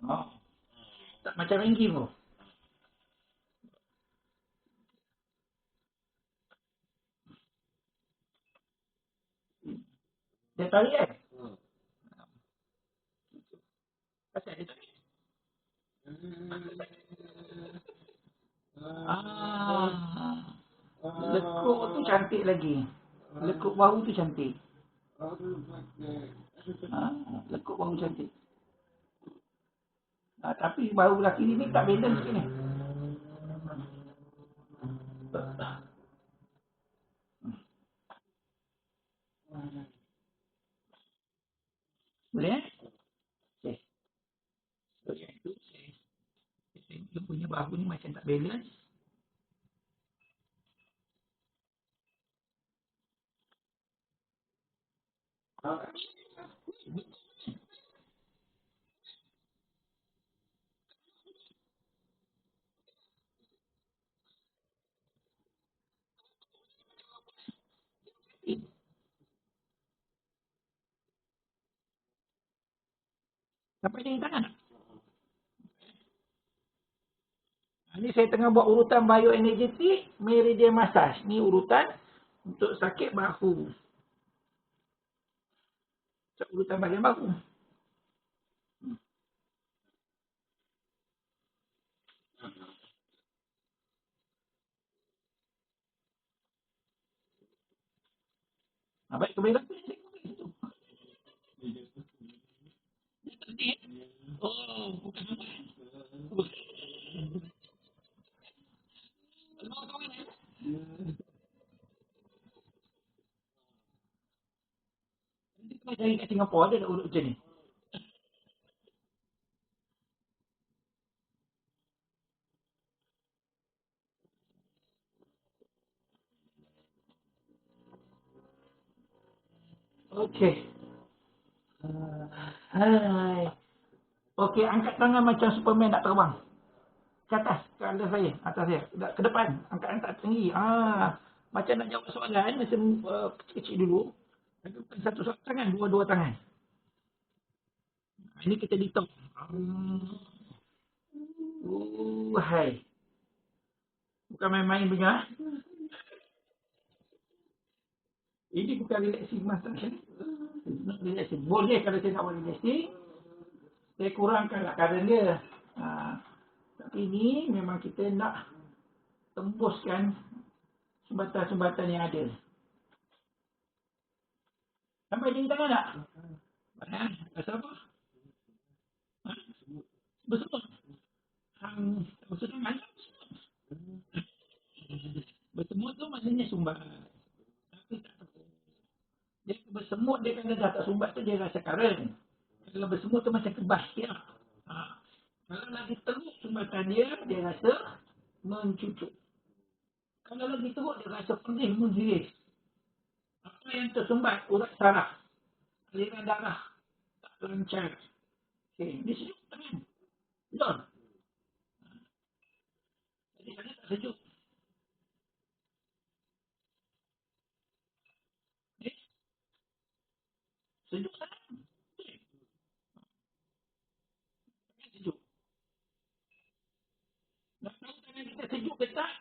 Oh, tak macam main game tu. Dia tarik kan? Pasal dia tarik. Ah, lekuk tu cantik lagi. Lekuk bahu tu cantik. Ah, lekuk bahu cantik. Ah, tapi bahu belah kiri ni tak balance sikit ni. Boleh eh? Okay. So, yang itu dia punya bahu ni macam tak balance. Sampai dengan tangan tak? Ini saya tengah buat urutan bioenergetik, meridian massage. Ni urutan untuk sakit bahu. Urutan bahagian bahu. Baik, kembali lagi. Oh, bukan apa. Kita cari kat Singapura ada tak urut macam ni? Okey. Hai. Okey, angkat tangan macam Superman nak terbang. Ke atas, ke atas saya, atas saya. Ke depan, angkat-angkat tinggi. Macam nak jawab soalan, macam kecil-kecil dulu. Tapi bukan satu tangan, dua-dua tangan. Ini kita ditok. Hai. Bukan main-main punya. Ini bukan relaxing massage. Relaxing. Boleh kalau saya nak buat relaxing. Saya kurangkanlah kadar dia. Tapi ini memang kita nak tembuskan sumbatan-sumbatan yang ada. Sampai di tangan tak? Rasa apa? Bersemut. Maksudnya mana? Bersemut tu maksudnya sumbat. Tapi tak tahu. Dia bersemut dia kalau dah tak sumbat tu dia rasa karen. Kalau bersemut tu macam kebas dia. Kalau lagi teruk sumbatan dia, dia rasa mencucuk. Kalau lagi teruk dia rasa pedih menjerit. Apa yang tersumbat? Urat saraf. Aliran darah. Tak lancar. Okay. Dia sejuk tangan. Betul? Jadi saya tak sejuk. Eh, sejuk tangan. Sejuk. Nak tahu tangan kita sejuk ke tak?